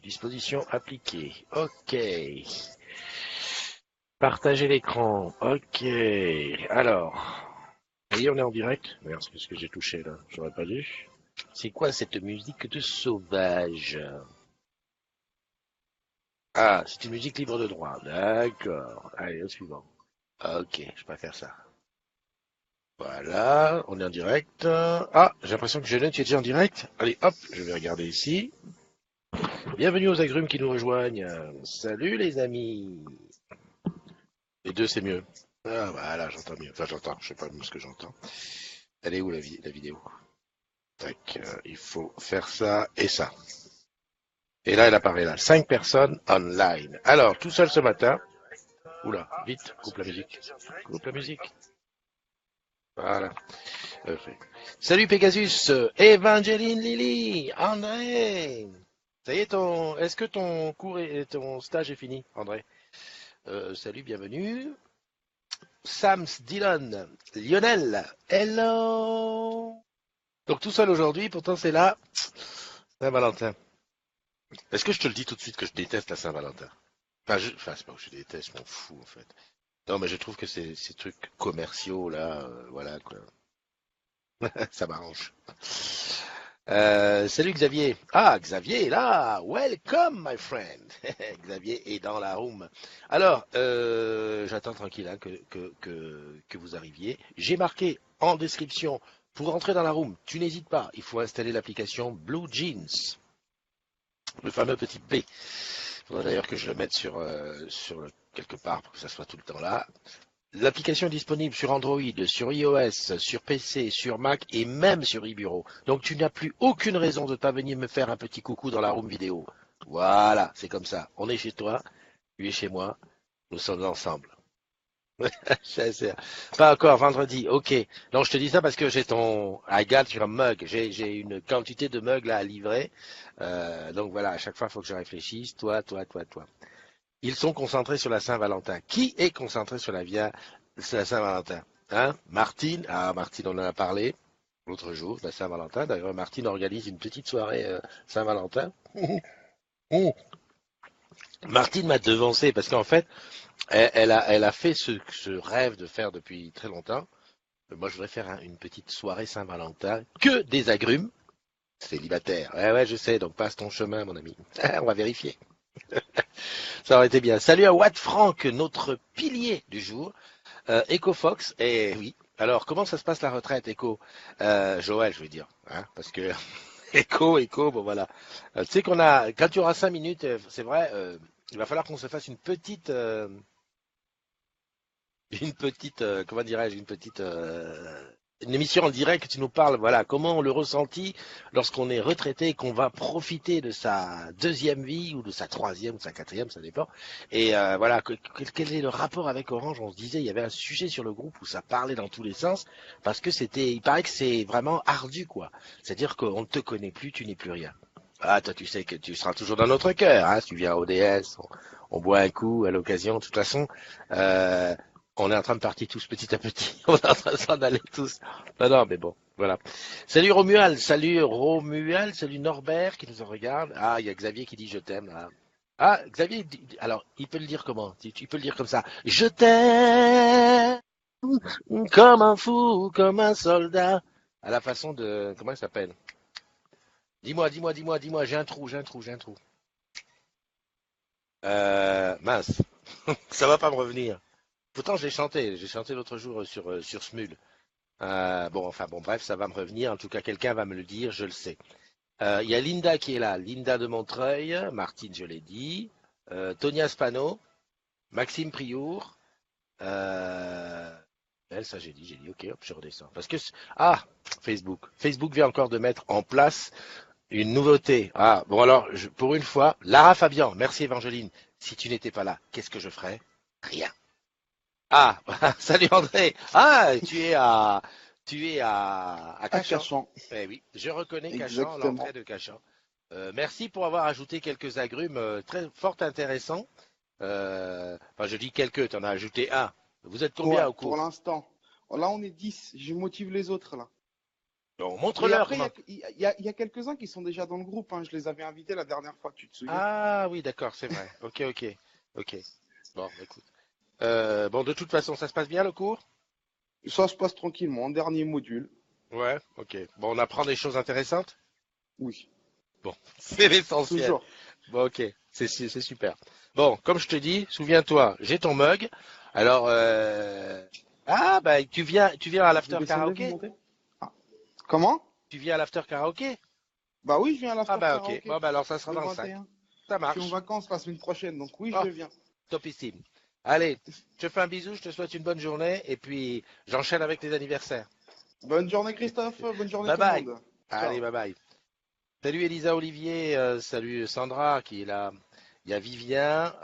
Disposition appliquée. Ok. Partager l'écran. Ok. Alors. Oui, on est en direct. Merde, c'est ce que j'ai touché là. J'aurais pas dû. C'est quoi cette musique de sauvage? Ah, c'est une musique libre de droit. D'accord. Allez, au suivant. Ok, je préfère ça. Voilà, on est en direct. Ah, j'ai l'impression que Jeannette, tu es déjà en direct. Allez, hop, je vais regarder ici. Bienvenue aux agrumes qui nous rejoignent. Salut les amis. Les deux, c'est mieux. Ah, voilà, j'entends mieux. Enfin, j'entends, je sais pas ce que j'entends. Elle est où la vidéo? Tac, il faut faire ça et ça. Et là, elle apparaît là. 5 personnes online. Alors, tout seul ce matin. Oula, vite, coupe la musique. Coupe la musique. Voilà. Parfait. Salut Pegasus, Evangeline Lily, André. Ça y est, est-ce que ton cours et ton stage est fini, André? Salut, bienvenue. Sams, Dylan, Lionel, hello. Donc tout seul aujourd'hui, pourtant c'est là. Saint-Valentin. Est-ce que je te le dis tout de suite que je déteste la Saint-Valentin? Enfin, c'est pas que je déteste, je m'en fous en fait. Non, mais je trouve que ces trucs commerciaux là, voilà quoi, ça m'arrange. Salut Xavier. Ah, Xavier est là. Welcome, my friend. Xavier est dans la room. Alors, j'attends tranquille hein, que vous arriviez. J'ai marqué en description, pour entrer dans la room, tu n'hésites pas, il faut installer l'application Blue Jeans, le fameux petit P. Il faudrait d'ailleurs que je le mette sur quelque part pour que ça soit tout le temps là. L'application est disponible sur Android, sur iOS, sur PC, sur Mac et même sur eBureau. Donc tu n'as plus aucune raison de ne pas venir me faire un petit coucou dans la room vidéo. Voilà, c'est comme ça. On est chez toi, tu es chez moi, nous sommes ensemble. Pas encore vendredi, ok. Non, je te dis ça parce que j'ai ton I got your mug. J'ai une quantité de mugs là à livrer. Donc voilà, à chaque fois, il faut que je réfléchisse. Toi. Ils sont concentrés sur la Saint-Valentin. Qui est concentré sur la Saint-Valentin? Hein? Martine, Martine, on en a parlé l'autre jour, la Saint-Valentin. D'ailleurs, Martine organise une petite soirée Saint-Valentin. Martine m'a devancé parce qu'en fait, elle a fait ce rêve de faire depuis très longtemps. Moi, je voudrais faire une petite soirée Saint-Valentin, que des agrumes, célibataire. Ouais, je sais, donc passe ton chemin, mon ami. On va vérifier. Ça aurait été bien. Salut à Watt Frank, notre pilier du jour. Echo Fox, et oui. Alors, comment ça se passe la retraite, Echo? Joël, je veux dire, hein, parce que Echo, bon voilà. Tu sais quand tu auras 5 minutes, c'est vrai, il va falloir qu'on se fasse comment dirais-je, une émission en direct que tu nous parles, voilà, comment on le ressentit lorsqu'on est retraité et qu'on va profiter de sa deuxième vie ou de sa troisième ou sa quatrième, ça dépend. Et voilà, quel est le rapport avec Orange? On se disait, il y avait un sujet sur le groupe où ça parlait dans tous les sens parce que il paraît que c'est vraiment ardu, quoi. C'est-à-dire qu'on ne te connaît plus, tu n'es plus rien. Ah, toi, tu sais que tu seras toujours dans notre cœur, hein, si tu viens à ODS, on boit un coup à l'occasion, de toute façon. Euh, on est en train de partir tous petit à petit. On est en train de s'en aller tous. Non, mais bon, voilà. Salut Norbert qui nous en regarde. Ah, il y a Xavier qui dit je t'aime là. Ah, Xavier, alors, il peut le dire comment? Tu peux le dire comme ça. Je t'aime comme un fou, comme un soldat. À la façon de, comment il s'appelle? Dis-moi, j'ai un trou. Mince, ça va pas me revenir. Pourtant, j'ai chanté l'autre jour sur Smule. Bon, bref, ça va me revenir. En tout cas, quelqu'un va me le dire, je le sais. Il y a Linda qui est là, Linda de Montreuil, Martine, je l'ai dit, Tonia Spano, Maxime Priour, elle, ça j'ai dit, ok, hop, je redescends. Facebook vient encore de mettre en place une nouveauté. Ah, bon alors, pour une fois, Lara Fabian, merci Evangeline. Si tu n'étais pas là, qu'est-ce que je ferais? Rien. Ah, salut André. Ah, tu es à À Cachan. Cachan, Eh oui, je reconnais Cachan, l'entrée exactement. de Cachan. Merci pour avoir ajouté quelques agrumes très fort intéressants. Enfin, je dis quelques, tu en as ajouté un. Vous êtes combien Ouais, au pour cours? l'instant. Là, on est 10. Je motive les autres, là. Bon, Et montre-leur après, comment. il y a quelques-uns qui sont déjà dans le groupe, hein. Je les avais invités la dernière fois, tu te souviens? Ah oui, d'accord, c'est vrai. Ok, ok, ok. Bon, écoute. Bon, de toute façon, ça se passe bien le cours? Ça se passe tranquillement, dernier module. Ouais, ok. Bon, on apprend des choses intéressantes? Oui, Bon, c'est l'essentiel. toujours. Bon, ok, c'est super. Bon, comme je te dis, souviens-toi, j'ai ton mug. Alors, ah, bah, tu viens à Je vais l'after descendre, vous karaoké? montez? Ah. Comment? Tu viens à l'after karaoké? Bah oui, je viens à Ah, l'after bah, ok. karaoké Bon, bah, alors, ça sera le dans le sac. 21. Ça Je suis en marche. vacances la semaine prochaine, donc oui, Oh, je viens. topissime. Allez, je te fais un bisou, je te souhaite une bonne journée, et puis, j'enchaîne avec les anniversaires. Bonne journée Christophe, bonne journée Bye tout le bye. monde. Allez, Ciao. bye bye. Salut Elisa Olivier, salut Sandra qui est là. Il y a Vivien,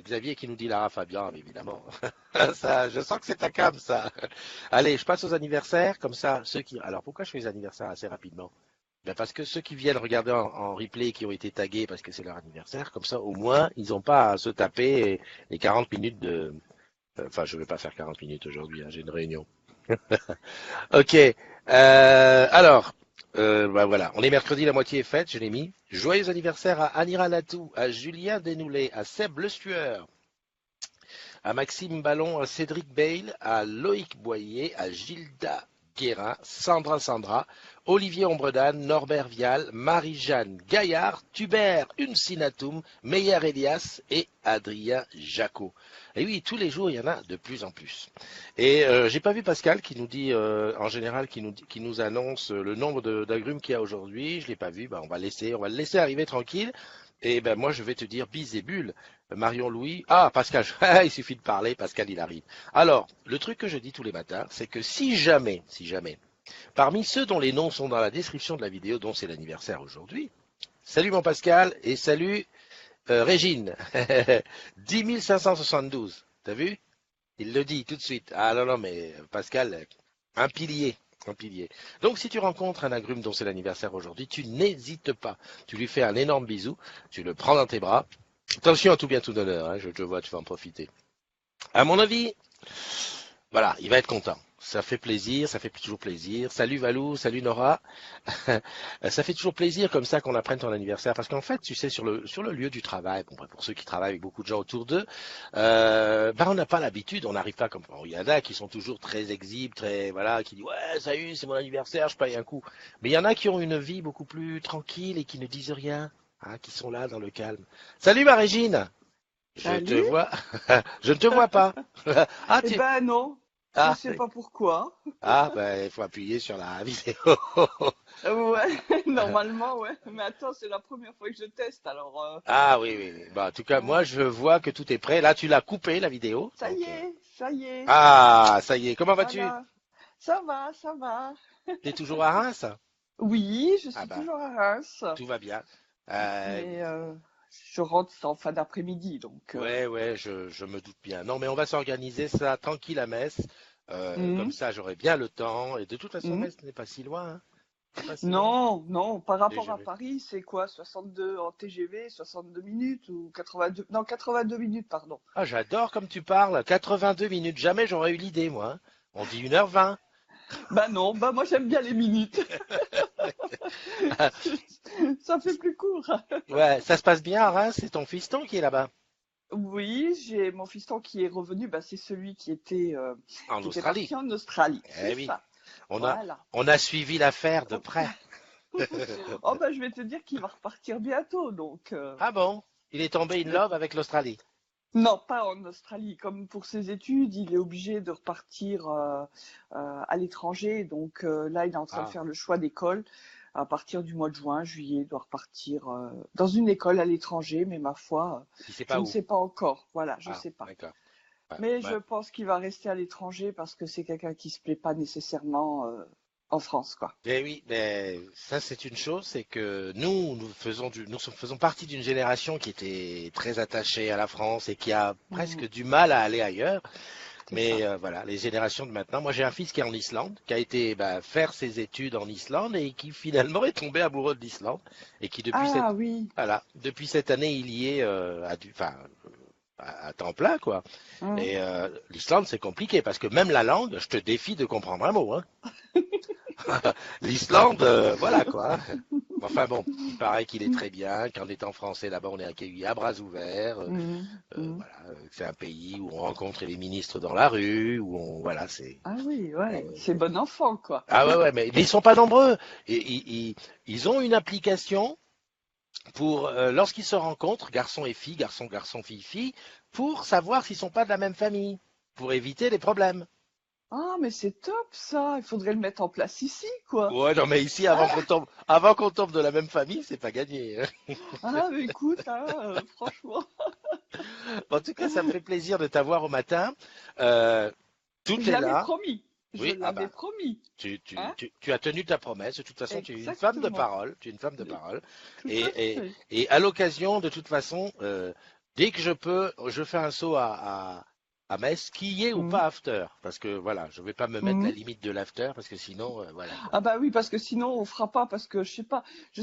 Xavier qui nous dit Lara Fabian, évidemment. Ça, je sens que c'est ta cam, ça. Allez, je passe aux anniversaires, comme ça, ceux qui. Alors pourquoi je fais les anniversaires assez rapidement? Ben parce que ceux qui viennent regarder en replay, qui ont été tagués parce que c'est leur anniversaire, comme ça, au moins, ils n'ont pas à se taper les 40 minutes de. Enfin, je ne vais pas faire 40 minutes aujourd'hui, hein, j'ai une réunion. Ok. Alors, bah voilà, on est mercredi, la moitié est faite, je l'ai mis. Joyeux anniversaire à Anira Natou, à Julien Desnoulet, à Seb Le Sueur, à Maxime Ballon, à Cédric Bale, à Loïc Boyer, à Gilda Guérin, Sandra, Olivier Ombredan, Norbert Vial, Marie-Jeanne Gaillard, Tubert Unsinatum, Meyer Elias et Adrien Jacot. Et oui, tous les jours, il y en a de plus en plus. Et j'ai pas vu Pascal qui nous dit, en général, qui nous annonce le nombre d'agrumes qu'il y a aujourd'hui. Je l'ai pas vu. Bah, on va le laisser arriver tranquille. Et ben moi, je vais te dire bis et bulle. Marion Louis. Ah, Pascal, il suffit de parler, Pascal, il arrive. Alors, le truc que je dis tous les matins, c'est que si jamais, parmi ceux dont les noms sont dans la description de la vidéo, dont c'est l'anniversaire aujourd'hui, salut mon Pascal et salut Régine, 10 572, t'as vu? Il le dit tout de suite. Ah non, non, mais Pascal, un pilier. Un pilier. Donc, si tu rencontres un agrume dont c'est l'anniversaire aujourd'hui, tu n'hésites pas. Tu lui fais un énorme bisou, tu le prends dans tes bras. Attention à tout bien, tout honneur, hein, je te vois, tu vas en profiter. À mon avis, voilà, il va être content. Ça fait plaisir, ça fait toujours plaisir. Salut Valou, salut Nora. Ça fait toujours plaisir comme ça qu'on apprenne ton anniversaire. Parce qu'en fait, tu sais, sur le lieu du travail, bon, pour ceux qui travaillent avec beaucoup de gens autour d'eux, bah, on n'a pas l'habitude, on n'arrive pas comme. Bon, il y en a qui sont toujours très exhibes, très. Voilà, qui disent ouais, salut, c'est mon anniversaire, je paye un coup. Mais il y en a qui ont une vie beaucoup plus tranquille et qui ne disent rien. Hein, qui sont là dans le calme. Salut ma Régine! Je te Salut? vois. Je ne te vois pas. Ah, Eh tu. ben non, je Ah, sais pas pourquoi. ben, il faut appuyer sur la vidéo. Ouais, normalement, ouais. Mais attends, c'est la première fois que je teste, alors Ah oui, oui, oui. Bah, en tout cas, moi, ouais. je vois que tout est prêt. Là, tu l'as coupé, la vidéo. Ça y Donc, est, ça y est. ah, ça y est. Comment vas-tu? Voilà. Ça va, ça va. T'es toujours à Reims? Oui, je Ah suis bah, toujours à Reims, tout va bien. Euh, mais je rentre en fin d'après-midi, donc ouais, ouais, je me doute bien. Non, mais on va s'organiser ça tranquille à Metz. Comme hum, ça, j'aurai bien le temps. Et de toute façon, hum. Metz n'est pas si loin, hein. C'est pas si loin. Non, non, par rapport à TGV. Paris, c'est quoi? 62 en TGV, 62 minutes ou 82? Non, 82 minutes, pardon. Ah, j'adore comme tu parles. 82 minutes. Jamais j'aurais eu l'idée, moi, hein. On dit 1h20. Bah non, bah moi j'aime bien les minutes. Ça fait plus court. Ouais, ça se passe bien à Reims. C'est ton fiston qui est là-bas. Oui, j'ai mon fiston qui est revenu, bah, c'est celui En qui était Australie. parti en Australie, Eh c'est oui. ça. On a, Voilà. on a suivi l'affaire de près. Oh bah je vais te dire qu'il va repartir bientôt, donc Ah bon? Il est tombé in le- love avec l'Australie. non, pas en Australie. Comme pour ses études, il est obligé de repartir à l'étranger, donc là il est en train de Ah, faire le choix d'école. À partir du mois de juin, juillet, il doit repartir dans une école à l'étranger, mais ma foi, il sait je pas ne où. sais pas encore. Voilà, je Ah, sais pas. d'accord. Ouais, Mais je ouais. pense qu'il va rester à l'étranger parce que c'est quelqu'un qui se plaît pas nécessairement en France, quoi. Eh oui, mais ça c'est une chose, c'est que nous faisons partie d'une génération qui était très attachée à la France et qui a Mhm, presque du mal à aller ailleurs. c'est Mais ça. voilà, les générations de maintenant. Moi, j'ai un fils qui est en Islande, qui a été bah, faire ses études en Islande et qui finalement est tombé amoureux de l'Islande et qui Ah oui. depuis cette année, il y est enfin, à temps plein, quoi. Mhm. Mais l'Islande, c'est compliqué parce que même la langue, je te défie de comprendre un mot, hein. L'Islande, voilà quoi. Enfin bon, il paraît qu'il est très bien, qu'en étant français là-bas, on est accueilli à bras ouverts. Voilà, c'est un pays où on rencontre les ministres dans la rue, où on, voilà, c'est. Ah oui, ouais, c'est bon enfant, quoi. Ah ouais, mais ils sont pas nombreux. Et, ils ont une application pour lorsqu'ils se rencontrent, garçon et fille, garçon, fille, fille, pour savoir s'ils sont pas de la même famille, pour éviter les problèmes. Ah, mais c'est top, ça. Il faudrait le mettre en place ici, quoi. Ouais, non, mais ici, avant qu'on tombe de la même famille, c'est pas gagné, hein. Ah, mais écoute, hein, franchement. En tout cas, ça me fait plaisir de t'avoir au matin. Euh, tout Je est l'avais là. promis. Je Oui, ah l'avais bah, promis. Hein? tu as tenu ta promesse. De toute façon, tu es une femme de Exactement. parole. Tu es une femme de parole. Tout à Et, fait. et à l'occasion, de toute façon, dès que je peux, je fais un saut à Metz, qu'il y ait ou Mhm. pas after. Parce que voilà, je vais pas me mettre la Mhm. limite de l'after, parce que sinon, voilà quoi. Ah bah oui, parce que sinon on fera pas, parce que je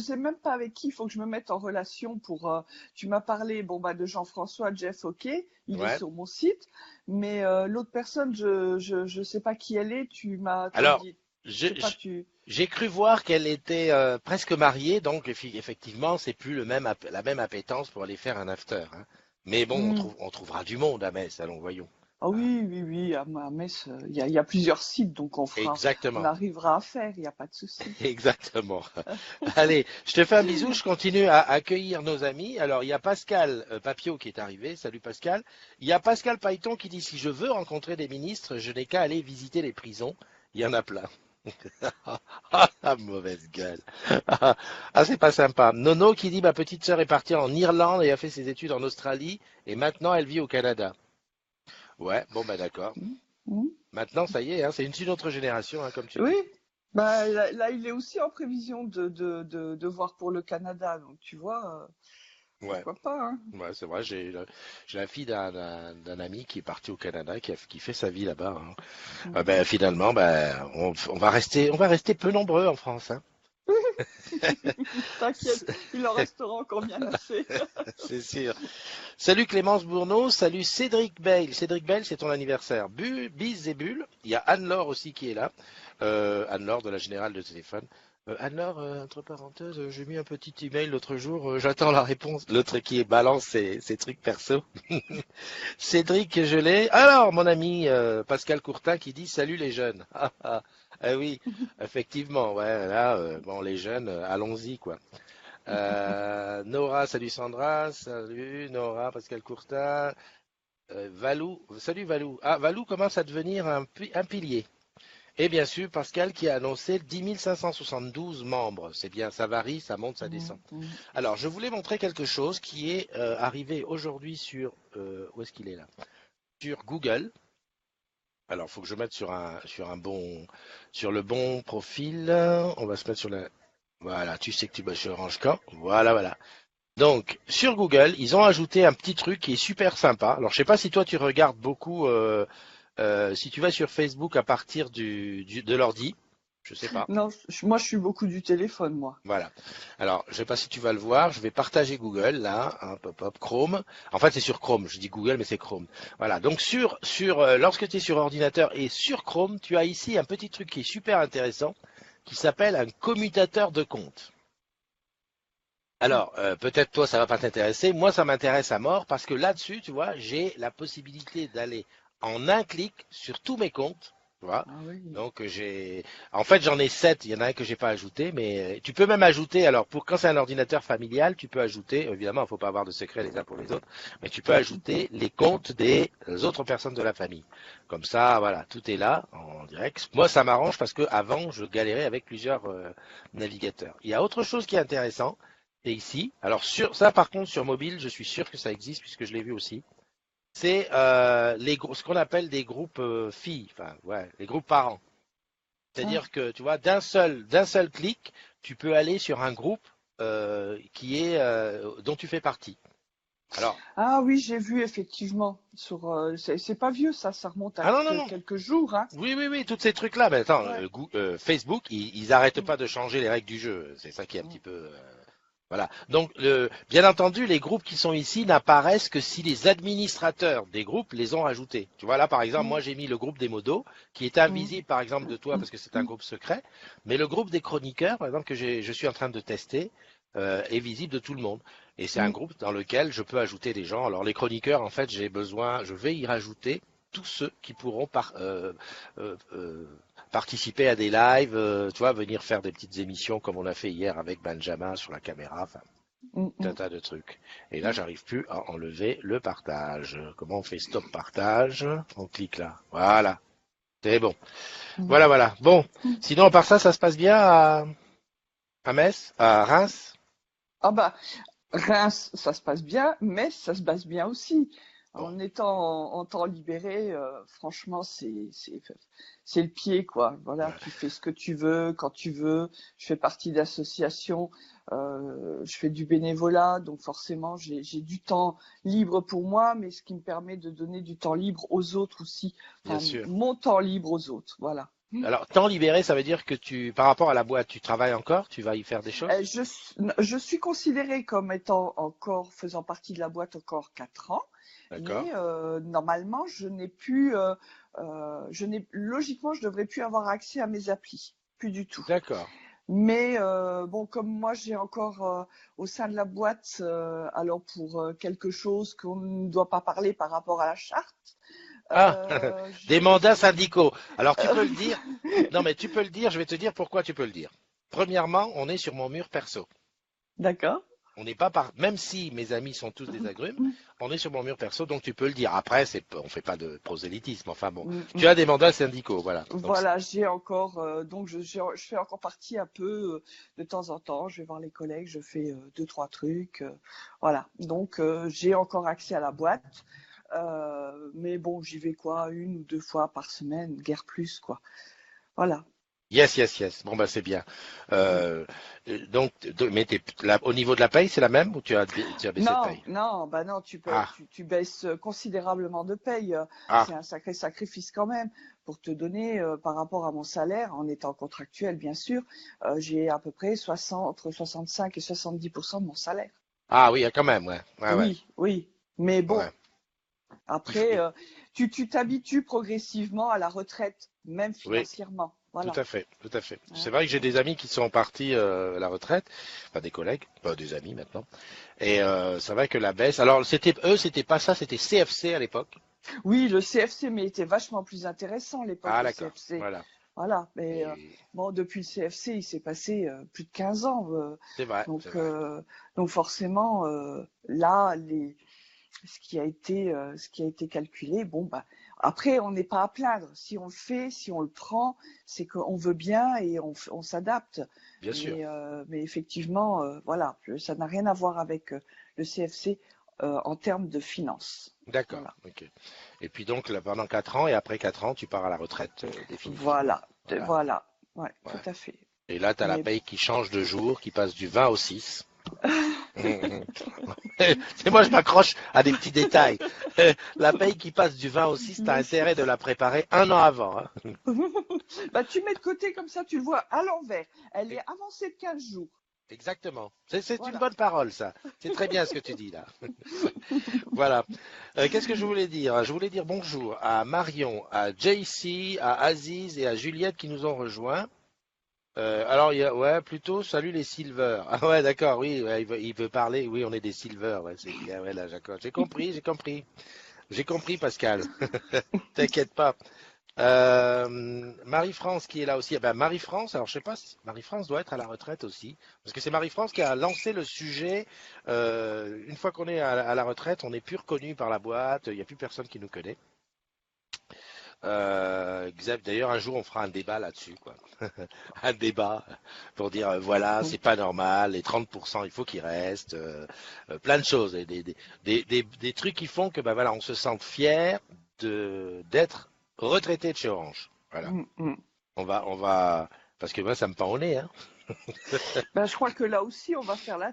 sais même pas avec qui il faut que je me mette en relation pour. Tu m'as parlé, bon bah de Jean-François, Jeff, ok, il est Ouais. sur mon site, mais l'autre personne, je sais pas qui elle est. T'as Alors, dit, je je, sais pas, tu. j'ai cru voir qu'elle était presque mariée, donc effectivement, c'est plus la même appétence pour aller faire un after, hein. Mais bon, Hmm. on trouvera du monde à Metz, allons, voyons. Ah Hein. oui, oui, oui, à Metz, il y a plusieurs sites, donc on Exactement, arrivera à faire, il n'y a pas de souci. exactement. Allez, je te fais un bisou, je continue à accueillir nos amis. Alors, il y a Pascal Papio qui est arrivé, salut Pascal. Il y a Pascal Pailleton qui dit, si je veux rencontrer des ministres, je n'ai qu'à aller visiter les prisons. Il y en a plein. Ah, la mauvaise gueule. Ah, c'est pas sympa. Nono qui dit ma petite sœur est partie en Irlande et a fait ses études en Australie et maintenant elle vit au Canada. Ouais, bon ben d'accord. Hmm, hmm. Maintenant ça y est, hein, c'est une autre génération, hein, comme tu Oui, dis. bah là, il est aussi en prévision de voir pour le Canada, donc tu vois, Ouais, pourquoi pas, hein. ouais, c'est vrai. J'ai la fille d'un ami qui est parti au Canada, qui fait sa vie là-bas, hein. Ah Mhm. ben finalement, ben on va rester peu nombreux en France, hein. T'inquiète, il en restera encore bien assez. C'est sûr. Salut Clémence Bourneau, salut Cédric Bale. Cédric Bale, c'est ton anniversaire. Bis et Bulle. Il y a Anne-Laure aussi qui est là. Anne-Laure de la Générale de téléphone. Anne-Laure, entre parenthèses, j'ai mis un petit email l'autre jour, j'attends la réponse. L'autre qui est balance ses trucs perso. Cédric, je l'ai. Alors, mon ami Pascal Courtin qui dit salut les jeunes. Ah oui, effectivement, ouais, là, bon, les jeunes, allons-y, quoi. Nora, salut Sandra, salut Nora, Pascal Courtin, Valou, salut Valou. Ah, Valou commence à devenir un pilier. Et bien sûr, Pascal qui a annoncé 10 572 membres. C'est bien, ça varie, ça monte, ça descend. Mhm, mhm. Alors, je voulais montrer quelque chose qui est arrivé aujourd'hui sur, où est-ce qu'il est là? Sur Google. Alors, il faut que je mette sur le bon profil. On va se mettre sur la, voilà, tu sais que tu bosses sur Orange quand? Voilà, voilà. Donc, sur Google, ils ont ajouté un petit truc qui est super sympa. Alors, je sais pas si toi tu regardes beaucoup, si tu vas sur Facebook à partir de l'ordi, je sais pas. Non, moi je suis beaucoup du téléphone, moi. Voilà. Alors, je sais pas si tu vas le voir. Je vais partager Google là, hop, Chrome. En fait, c'est sur Chrome. Je dis Google, mais c'est Chrome. Voilà. Donc, lorsque tu es sur ordinateur et sur Chrome, tu as ici un petit truc qui est super intéressant, qui s'appelle un commutateur de compte. Alors, peut-être toi, ça va pas t'intéresser. Moi, ça m'intéresse à mort parce que là-dessus, tu vois, j'ai la possibilité d'aller en un clic sur tous mes comptes. Tu vois. Ah oui. Donc, en fait, j'en ai 7. Il y en a un que j'ai pas ajouté, mais tu peux même ajouter. Alors, quand c'est un ordinateur familial, tu peux ajouter. Évidemment, il faut pas avoir de secret les uns pour les autres, mais tu peux ajouter les comptes des autres personnes de la famille. Comme ça, voilà, tout est là en direct. Moi, ça m'arrange parce que avant, je galérais avec plusieurs navigateurs. Il y a autre chose qui est intéressant. C'est ici. Alors ça par contre sur mobile, je suis sûr que ça existe puisque je l'ai vu aussi. C'est ce qu'on appelle des groupes filles, enfin ouais, les groupes parents. Ah. C'est-à-dire que tu vois d'un seul clic, tu peux aller sur un groupe dont tu fais partie. Alors Ah oui, j'ai vu effectivement c'est pas vieux, ça remonte à ah non non non. quelques jours, hein. Oui, tous ces trucs-là. Mais attends, Ouais. Facebook, ils arrêtent Mm, pas de changer les règles du jeu. C'est ça qui est un mm. petit peu. Voilà. Donc, bien entendu, les groupes qui sont ici n'apparaissent que si les administrateurs des groupes les ont rajoutés. Tu vois, là, par exemple, Mm, moi, j'ai mis le groupe des modos, qui est mm, invisible, par exemple, de toi, parce que c'est un groupe secret. Mais le groupe des chroniqueurs, par exemple, je suis en train de tester, est visible de tout le monde. Et c'est un mm. groupe dans lequel je peux ajouter des gens. Alors, les chroniqueurs, en fait, je vais y rajouter tous ceux qui pourront euh, euh, participer à des lives, tu vois, venir faire des petites émissions comme on a fait hier avec Benjamin sur la caméra, enfin, Mm, tout un mm. tas de trucs. Et là, j'arrive plus à enlever le partage. Comment on fait stop partage? On clique là. Voilà. C'est bon. Mm. Voilà, voilà. Bon. Mm. Sinon, à part ça, ça se passe bien à Metz, à Reims? Ah bah, Reims, ça se passe bien, mais ça se passe bien aussi. Bon. En étant en temps libéré, franchement, c'est le pied, quoi. Voilà, Ouais. tu fais ce que tu veux, quand tu veux. Je fais partie d'associations, je fais du bénévolat, donc forcément, j'ai du temps libre pour moi, mais ce qui me permet de donner du temps libre aux autres aussi. Bien Enfin, sûr. mon temps libre aux autres, voilà. Alors, temps libéré, ça veut dire que par rapport à la boîte, tu travailles encore? Tu vas y faire des choses? Je suis considérée comme étant encore faisant partie de la boîte encore 4 ans, D'accord. mais normalement, je n'ai plus, logiquement, je devrais plus avoir accès à mes applis, plus du tout. D'accord. Mais bon, comme moi, j'ai encore au sein de la boîte, alors pour quelque chose qu'on ne doit pas parler par rapport à la charte, Ah, des mandats je... syndicaux. Alors, tu peux le dire. Non, mais tu peux le dire, je vais te dire pourquoi tu peux le dire. Premièrement, on est sur mon mur perso. D'accord. On n'est pas même si mes amis sont tous des agrumes, on est sur mon mur perso, donc tu peux le dire. Après, on fait pas de prosélytisme. Enfin bon, tu as des mandats syndicaux, voilà. Donc, Voilà, j'ai encore, donc je fais encore partie un peu de temps en temps. Je vais voir les collègues, je fais deux, trois trucs, voilà. Donc j'ai encore accès à la boîte, mais bon, j'y vais quoi, 1 ou 2 fois par semaine, guère plus quoi. Voilà. yes, yes, yes. Bon, bah c'est bien. Euh, donc, mais au niveau de la paye, c'est la même ou tu as baissé de Non, paye? non, bah non, Ah, tu baisses considérablement de paye. C'est ah, un sacré sacrifice quand même. Pour te donner, par rapport à mon salaire, en étant contractuel, bien sûr, j'ai à peu près entre 65 et 70% de mon salaire. ah oui, quand même, ouais, ouais, ouais, Oui, oui. Mais bon, ouais. après, Il- tu t'habitues progressivement à la retraite, même oui. financièrement. Tout Voilà. à fait, tout à fait. C'est Hein. vrai que j'ai des amis qui sont partis à la retraite, enfin des collègues, pas des amis maintenant. Et c'est vrai que la baisse. Alors c'était pas ça, c'était CFC à l'époque. Oui, le CFC, mais était vachement plus intéressant à l'époque, Ah le d'accord, CFC. voilà. Voilà, mais Et bon, depuis le CFC, il s'est passé plus de 15 ans. c'est vrai, c'est Donc, vrai. forcément, là, ce qui a été calculé, bon, bah, après, on n'est pas à plaindre. Si on le fait, si on le prend, c'est qu'on veut bien et on s'adapte. Bien sûr. Mais effectivement, voilà, ça n'a rien à voir avec le CFC en termes de finances. D'accord. Voilà. Ok. Et puis donc là, pendant 4 ans et après 4 ans, tu pars à la retraite définitivement. Voilà, Voilà. voilà, ouais, tout Ouais. à fait. Et là, tu as la Mais paye qui change de jour, qui passe du 20 au 6. C'est moi, je m'accroche à des petits détails. La paye qui passe du 20 au 6, t'as intérêt de la préparer un an avant. Hein. bah, tu mets de côté comme ça, tu le vois à l'envers. Elle est avancée de 15 jours. Exactement. C'est une Voilà. bonne parole, ça. C'est très bien ce que tu dis là. Voilà. Qu'est-ce que je voulais dire? Je voulais dire bonjour à Marion, à JC, à Aziz et à Juliette qui nous ont rejoints. Alors, ouais, plutôt, salut les Silver. Ah ouais, d'accord, oui, ouais, il veut parler. Oui, on est des Silver, ouais, c'est bien, ouais, là, d'accord. J'ai compris, j'ai compris. J'ai compris, Pascal. T'inquiète pas. Marie-France qui est là aussi. Eh ben, Marie-France, alors je sais pas si Marie-France doit être à la retraite aussi, parce que c'est Marie-France qui a lancé le sujet. Une fois qu'on est à la retraite, on n'est plus reconnu par la boîte, il n'y a plus personne qui nous connaît. D'ailleurs, un jour, on fera un débat là-dessus, quoi. Un débat pour dire, voilà, c'est pas normal, les 30%, il faut qu'ils restent, plein de choses, et des trucs qui font que, ben voilà, on se sente fier d'être retraité de chez Orange. Voilà. Mm, mm. Parce que moi, ça me pend au nez, hein. Ben, je crois que là aussi, on va faire la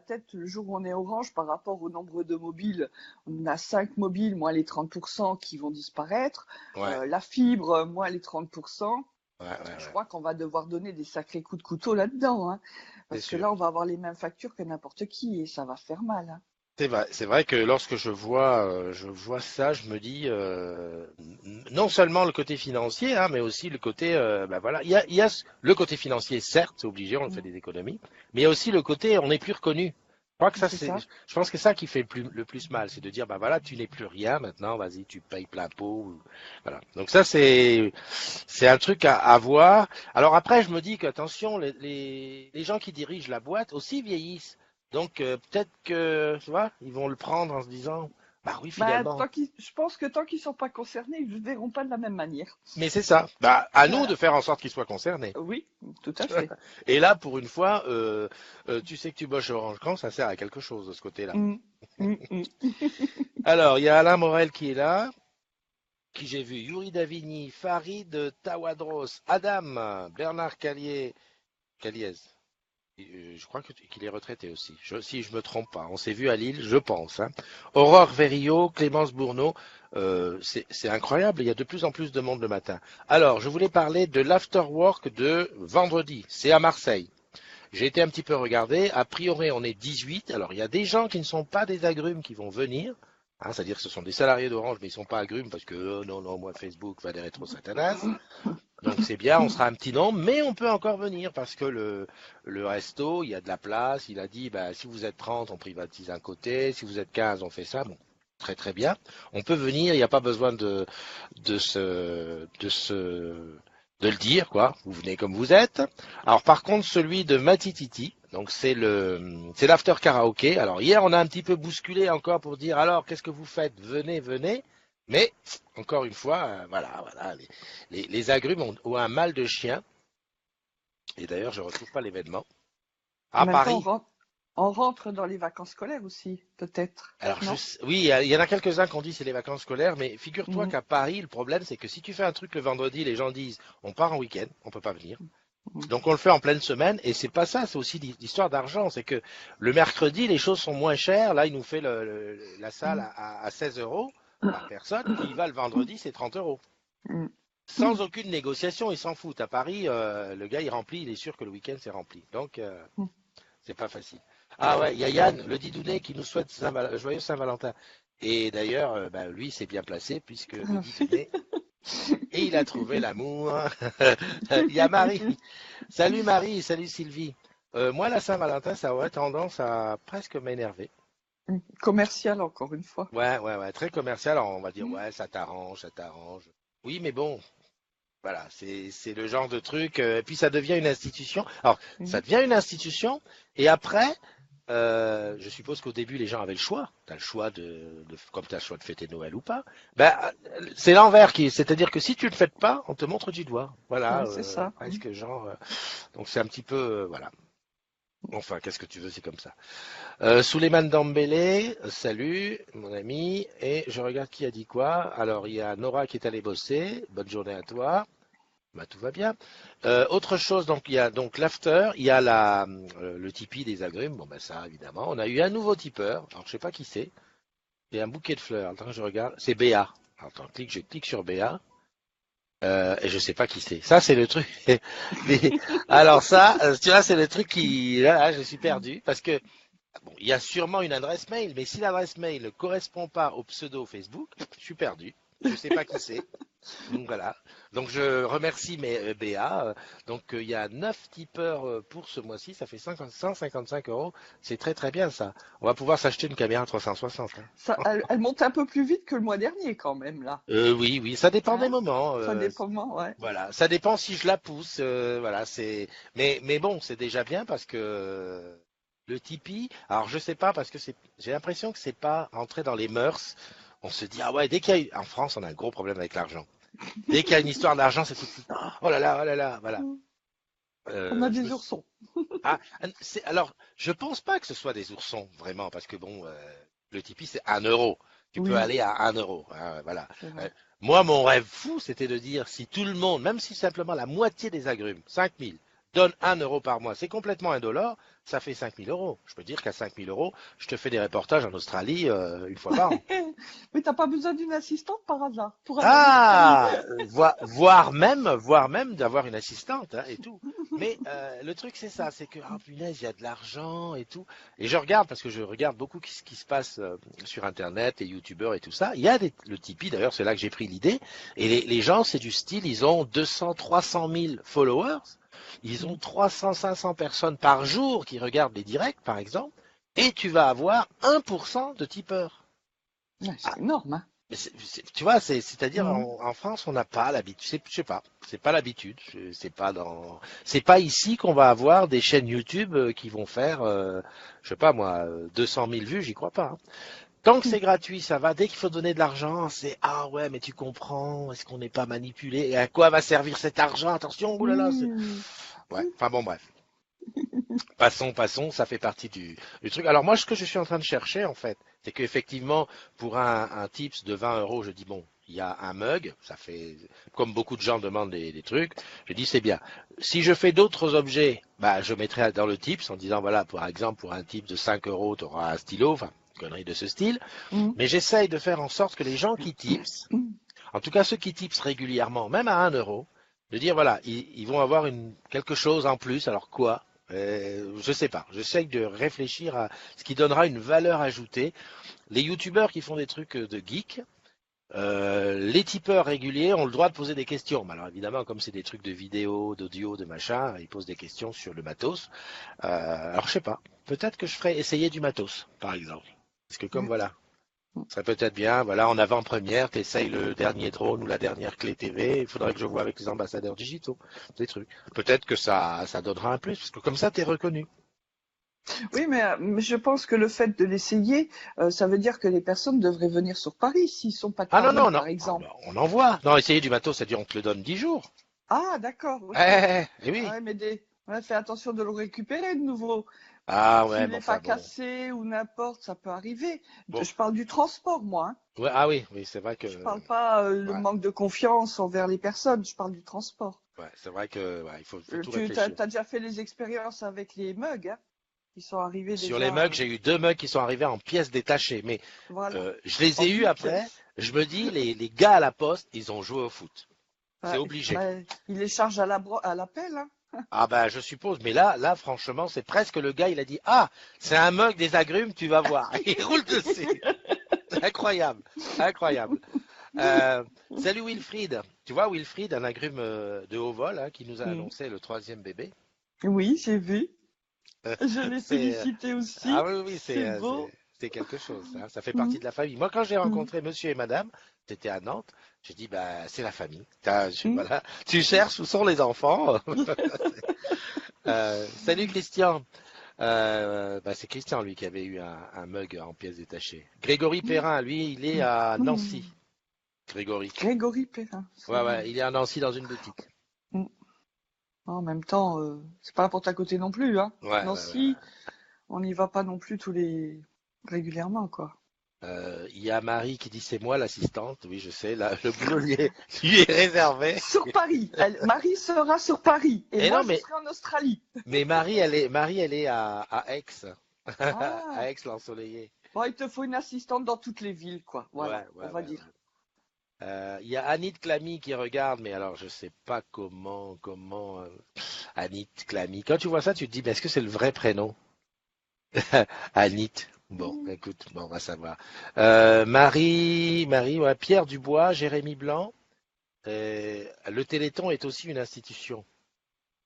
tête le jour où on est orange par rapport au nombre de mobiles. On a 5 mobiles, moins les 30% qui vont disparaître. Ouais, La fibre, moins les 30%. ouais, ouais, Je ouais. crois qu'on va devoir donner des sacrés coups de couteau là-dedans. Hein. Parce que sûr. là, on va avoir les mêmes factures que n'importe qui et ça va faire mal, hein. C'est vrai que lorsque je vois ça, je me dis non seulement le côté financier, hein, mais aussi le côté, bah voilà, il y a le côté financier, certes, c'est obligé, on fait Mm. des économies, mais il y a aussi le côté, on n'est plus reconnu. Je crois que ça, C'est ça. je pense que c'est ça qui fait le plus mal, c'est de dire, bah voilà, tu n'es plus rien maintenant, vas-y, tu payes plein pot, voilà. Donc ça, c'est un truc à voir. Alors après, je me dis qu'attention, les gens qui dirigent la boîte aussi vieillissent. Donc peut-être que, tu vois, ils vont le prendre en se disant, bah oui, Bah, finalement. je pense que tant qu'ils sont pas concernés, ils ne verront pas de la même manière. Mais c'est ça. Bah, à nous de Voilà. faire en sorte qu'ils soient concernés. Oui, tout à fait. Et là, pour une fois, tu sais que tu bosses chez Orange quand ça sert à quelque chose de ce côté-là. Mm. Mm, mm. Alors, il y a Alain Morel qui est là, qui j'ai vu, Yuri Davigny, Farid Tawadros, Adam, Bernard Caliez. Je crois qu'il est retraité aussi, si je me trompe pas. On s'est vu à Lille, je pense, hein. Aurore Verriot, Clémence Bourneau, c'est incroyable, il y a de plus en plus de monde le matin. Alors, je voulais parler de l'afterwork de vendredi, c'est à Marseille. J'ai été un petit peu regardé, a priori on est 18, alors il y a des gens qui ne sont pas des agrumes qui vont venir, hein, c'est-à-dire que ce sont des salariés d'Orange, mais ils ne sont pas agrumes parce que non, non, moi Facebook va des rétro satanas. Donc c'est bien, on sera un petit nombre, mais on peut encore venir parce que le resto, il y a de la place. Il a dit, bah, si vous êtes 30, on privatise un côté. Si vous êtes 15, on fait ça. Bon, très très bien. On peut venir, il n'y a pas besoin de se, de se, de le dire, quoi. Vous venez comme vous êtes. Alors par contre, celui de Matititi, donc c'est l'after karaoké. Alors hier, on a un petit peu bousculé encore pour dire, alors qu'est-ce que vous faites? Venez, venez. Mais encore une fois, voilà, les agrumes ont un mal de chien. Et d'ailleurs, je ne retrouve pas l'événement. En À même temps, Paris. on rentre dans les vacances scolaires aussi, peut-être. Alors, Non? oui, il y en a quelques-uns qui ont dit c'est les vacances scolaires, mais figure-toi Mm. qu'à Paris, le problème, c'est que si tu fais un truc le vendredi, les gens disent on part en week-end, on peut pas venir. Mm. Donc on le fait en pleine semaine, et c'est pas ça, c'est aussi l'histoire d'argent. C'est que le mercredi, les choses sont moins chères. Là, il nous fait la salle à 16 euros par personne. Il va le vendredi, c'est 30 euros. Mm. Sans aucune négociation, ils s'en foutent. À Paris, le gars, il remplit, il est sûr que le week-end, c'est rempli. Donc, Mm. c'est pas facile. Ah ouais, il y a Yann, le Didounet, qui nous souhaite joyeux Saint-Valentin. Et d'ailleurs, bah, lui, s'est bien placé, puisque le Didounet, et il a trouvé l'amour. Il y a Marie. Salut Marie, salut Sylvie. Moi, la Saint-Valentin, ça aurait tendance à presque m'énerver. Commercial, encore une fois. Ouais, très commercial. Alors, on va dire, ouais, ça t'arrange, ça t'arrange. Oui, mais bon, voilà, c'est le genre de truc. Et puis ça devient une institution. Alors, ça Mm. devient une institution. Et après, je suppose qu'au début, les gens avaient le choix. T'as le choix comme t'as le choix de fêter Noël ou pas. Ben, c'est l'envers c'est-à-dire que si tu le fêtes pas, on te montre du doigt. Voilà, Ouais, c'est ça. presque genre. Donc c'est un petit peu, voilà. Enfin, qu'est-ce que tu veux, c'est comme ça. Souleymane Dembélé, salut mon ami. Et je regarde qui a dit quoi. Alors il y a Nora qui est allée bosser. Bonne journée à toi. Bah, tout va bien. Autre chose, donc il y a donc l'after, il y a le Tipeee des agrumes. Bon ben ça évidemment. On a eu un nouveau tipeur. Alors je sais pas qui c'est. Il y a un bouquet de fleurs. Attends, je regarde. C'est Béa. Attends, je clique sur Béa. Et je sais pas qui c'est. Ça c'est le truc. Alors ça, tu vois, c'est le truc qui. Là, je suis perdu parce que bon, il y a sûrement une adresse mail, mais si l'adresse mail ne correspond pas au pseudo Facebook, je suis perdu. Je sais pas qui c'est. Donc voilà. Donc je remercie Béa. Donc il y a 9 tipeurs pour ce mois-ci, ça fait 155 euros. C'est très très bien ça. On va pouvoir s'acheter une caméra 360. Hein. Ça, elle monte un peu plus vite que le mois dernier, quand même, là. Oui, ça dépend des Hein? moments. Ça dépend, ouais. Voilà, ça dépend si je la pousse. Voilà, mais bon, c'est déjà bien parce que le Tipeee. Alors je sais pas parce que j'ai l'impression que c'est pas entré dans les mœurs. On se dit ah ouais, dès qu'il y a en France, on a un gros problème avec l'argent. Dès qu'il y a une histoire d'argent, c'est tout de suite oh là là, voilà. On a Je des me- oursons. Ah, alors, je pense pas que ce soit des oursons vraiment, parce que bon, le Tipeee c'est 1 euro. Tu peux Oui, aller à 1 euro, hein, voilà. c'est Euh, vrai. Moi, mon rêve fou, c'était de dire si tout le monde, même si simplement la moitié des agrumes, 5000, donne 1 euro par mois, c'est complètement indolore, ça fait 5000 euros. Je peux dire qu'à 5000 euros, je te fais des reportages en Australie une fois par an. Mais t'as pas besoin d'une assistante par hasard pour aller en Australie. Ah, voire même d'avoir une assistante hein, et tout. Mais le truc, c'est ça, c'est que, ah punaise, il y a de l'argent et tout. Et je regarde, parce que je regarde beaucoup ce qui se passe sur Internet, les youtubeurs et tout ça. Il y a le Tipeee, d'ailleurs, c'est là que j'ai pris l'idée. Et les gens, c'est du style, ils ont 200, 300 000 followers. Ils ont 300, 500 personnes par jour qui regardent les directs, par exemple. Et tu vas avoir 1% de tipeurs. Ouais, c'est énorme, hein. Mais tu vois, c'est-à-dire Mhm. en France, on n'a pas l'habitude. Je sais pas, c'est pas l'habitude. C'est pas ici qu'on va avoir des chaînes YouTube qui vont faire, je sais pas moi, 200 000 vues. J'y crois pas, hein. Tant que c'est gratuit, ça va. Dès qu'il faut donner de l'argent, c'est ah ouais, mais tu comprends. Est-ce qu'on n'est pas manipulé? Et à quoi va servir cet argent? Attention, oulala. Mhm. Ouais. Enfin bon, bref. Passons, ça fait partie du truc. Alors moi, ce que je suis en train de chercher, en fait, c'est qu'effectivement, pour un tips de 20 euros, je dis, bon, il y a un mug, ça fait, comme beaucoup de gens demandent des trucs, je dis, c'est bien. Si je fais d'autres objets, bah, je mettrai dans le tips en disant, voilà, par exemple, pour un tips de 5 euros, tu auras un stylo, enfin, une connerie de ce style. Mhm. Mais j'essaye de faire en sorte que les gens qui tips, en tout cas ceux qui tipsent régulièrement, même à 1 euro, de dire, voilà, ils vont avoir quelque chose en plus, alors quoi? Je sais pas. J'essaye de réfléchir à ce qui donnera une valeur ajoutée. Les youtubeurs qui font des trucs de geek, les tipeurs réguliers ont le droit de poser des questions. Mais alors évidemment, comme c'est des trucs de vidéo, d'audio, de machin, ils posent des questions sur le matos. Alors je sais pas. Peut-être que je ferai essayer du matos, par exemple. Parce que comme voilà, ce serait peut-être bien, voilà, en avant-première, tu essayes le dernier drone ou la dernière clé TV, il faudrait que je vois avec les ambassadeurs digitaux, des trucs. Peut-être que ça donnera un plus, parce que comme ça, tu es reconnu. Oui, mais je pense que le fait de l'essayer, ça veut dire que les personnes devraient venir sur Paris s'ils sont pas de Ah non, Paris, non, non, par ah, exemple. bah, on envoie. Non, essayer du matos, ça dit on te le donne 10 jours. Ah, d'accord, ok. Oui. Ouais, mais ouais, fais attention de le récupérer de nouveau. Ah ouais, S'il mais n'est enfin pas bon. cassé ou n'importe, ça peut arriver. Bon. Je parle du transport, moi, hein. Ouais, ah oui, oui, c'est vrai que. Je parle pas le Ouais, manque de confiance envers les personnes, je parle du transport. ouais, c'est vrai que ouais, faut tout Tu as, réfléchir. déjà fait les expériences avec les mugs, hein? Ils sont arrivés Sur les déjà. mugs, j'ai eu 2 mugs qui sont arrivés en pièces détachées, mais Voilà. je les En ai eus une après. pièce. Je me dis, les gars à la poste, ils ont joué au foot. C'est Ouais, obligé. bah, ils les chargent à la pelle, hein? Ah ben, je suppose. Mais là, franchement, c'est presque le gars, il a dit, ah, c'est un mug des agrumes, tu vas voir. Il roule dessus. Incroyable, incroyable. Salut Wilfried. Tu vois Wilfried, un agrume de haut vol, hein, qui nous a Mm. annoncé le troisième bébé. Oui, j'ai vu. Je l'ai C'est félicité ah aussi. oui, oui, C'est beau. c'est quelque chose, hein. Ça fait Mm. partie de la famille. Moi, quand j'ai Mm. rencontré Monsieur et Madame, c'était à Nantes. J'ai dit, bah, c'est la famille. Mm. Voilà. Tu cherches où sont les enfants. Salut Christian. Bah, c'est Christian, lui, qui avait eu un mug en pièces détachées. Grégory Perrin, lui, il est à Mm. Nancy. Grégory. Grégory Perrin. Ouais, ouais, il est à Nancy dans une boutique. Mm. En même temps, c'est pas la porte à côté non plus, hein. Ouais, ouais, ouais, Nancy, on n'y va pas non plus régulièrement, quoi. Il y a Marie qui dit c'est moi l'assistante. Oui, je sais, là, le boulot lui est réservé. Sur Paris. Marie sera sur Paris et Et moi non, je serai en Australie. mais Marie, elle est à Aix, Ah, à Aix l'ensoleillé. bon, il te faut une assistante dans toutes les villes, quoi. Ouais, Voilà, ouais, on va ouais, dire. ouais. Il y a Annie Clamy qui regarde, mais alors je sais pas Annie Clamy. Quand tu vois ça, tu te dis, mais est-ce que c'est le vrai prénom? Anit. Bon, Mm. écoute, bon, on va savoir. Marie, ouais, Pierre Dubois, Jérémy Blanc. Le Téléthon est aussi une institution.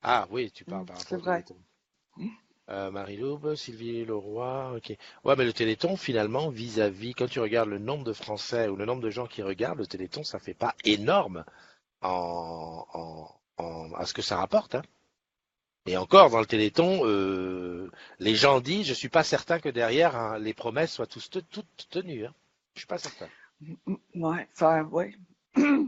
Ah oui, tu parles par C'est rapport au vrai. Téléthon. Marie-Laube, Sylvie Leroy, ok. Ouais, mais le Téléthon, finalement, vis-à-vis, quand tu regardes le nombre de Français ou le nombre de gens qui regardent, le Téléthon, ça fait pas énorme à ce que ça rapporte, hein. Et encore, dans le Téléthon, les gens disent, je suis pas certain que derrière, hein, les promesses soient toutes tenues, hein. Je suis pas certain. Ouais, enfin, ouais.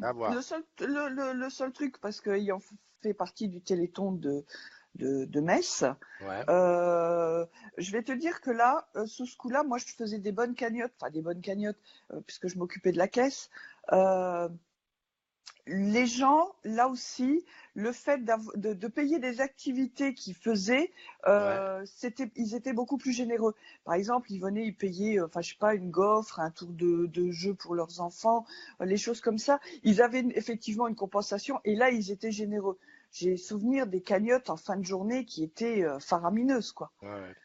À voir. Le seul truc, parce qu'ayant fait partie du Téléthon de Metz, Ouais, je vais te dire que là, sous ce coup-là, moi, je faisais des bonnes cagnottes, enfin des bonnes cagnottes, puisque je m'occupais de la caisse. Euh, les gens, là aussi, le fait de payer des activités qu'ils faisaient, ouais. ils étaient beaucoup plus généreux. Par exemple, ils venaient, ils payaient, enfin, je sais pas, une gaufre, un tour de jeu pour leurs enfants, les choses comme ça. Ils avaient effectivement une compensation et là, ils étaient généreux. j'ai souvenir des cagnottes en fin de journée qui étaient faramineuses, quoi. Ouais,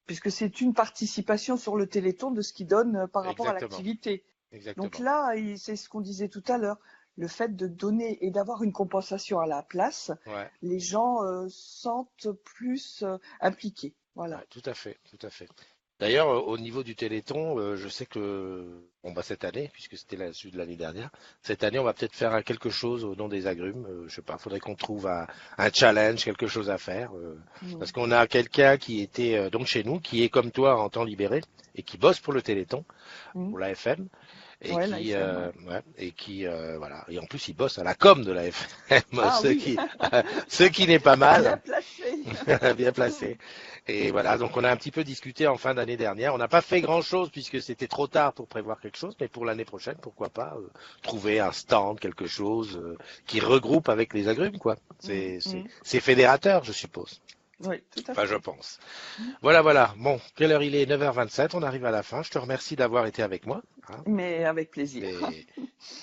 Puisque c'est une participation sur le Téléthon de ce qu'ils donnent par rapport à exactement. l'activité. Exactement. Donc là, c'est ce qu'on disait tout à l'heure, le fait de donner et d'avoir une compensation à la place, Ouais, les gens sentent plus impliqués. Voilà. ouais, tout à fait, tout à fait. D'ailleurs, au niveau du Téléthon, je sais que bon bah cette année, puisque c'était la suite de l'année dernière, cette année on va peut-être faire quelque chose au nom des agrumes. Je sais pas, faudrait qu'on trouve un challenge, quelque chose à faire, parce qu'on a quelqu'un qui était donc chez nous, qui est comme toi en temps libéré et qui bosse pour le Téléthon, Mm. pour la FM. Et Ouais, la qui, FM, ouais. ouais, et qui, voilà. Et en plus, il bosse à la com de la FM, Ah ce oui, qui, ce qui n'est pas bien mal, placé. bien placé. Et voilà, donc on a un petit peu discuté en fin d'année dernière. On n'a pas fait grand-chose puisque c'était trop tard pour prévoir quelque chose, mais pour l'année prochaine, pourquoi pas trouver un stand, quelque chose qui regroupe avec les agrumes, quoi. Mm. C'est fédérateur, je suppose. Oui, tout à Enfin, je fait. pense. Voilà, voilà. Bon, quelle heure il est? 9h27. On arrive à la fin. Je te remercie d'avoir été avec moi, hein. Mais avec plaisir.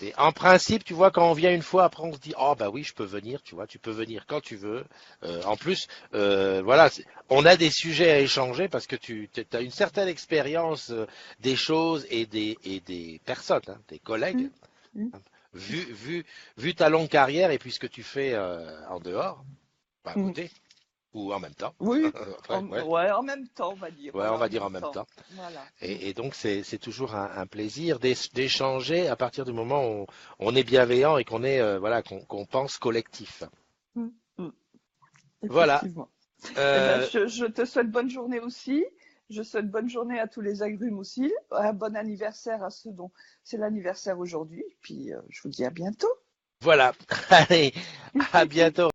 Mais en principe, tu vois, quand on vient une fois, après on se dit, oh bah oui, je peux venir, tu vois, tu peux venir quand tu veux. En plus, voilà, on a des sujets à échanger parce que tu as une certaine expérience des choses et des personnes, hein, des collègues. Mm. Mm. Vu ta longue carrière et puis ce que tu fais en dehors, pas à Mm. côté, ou en même temps. Oui, Après, ouais, ouais, en même temps, on va dire. ouais, on Voilà, en va dire en même même temps. temps. Voilà. Et donc, c'est toujours un plaisir d'échanger à partir du moment où on est bienveillant et qu'on est, voilà, qu'on pense collectif. Mm. Mm. Voilà. Effectivement. Eh ben, Euh, je te souhaite bonne journée aussi. Je souhaite bonne journée à tous les agrumes aussi. Un bon anniversaire à ceux dont c'est l'anniversaire aujourd'hui. Puis je vous dis à bientôt. voilà. Allez, à bientôt.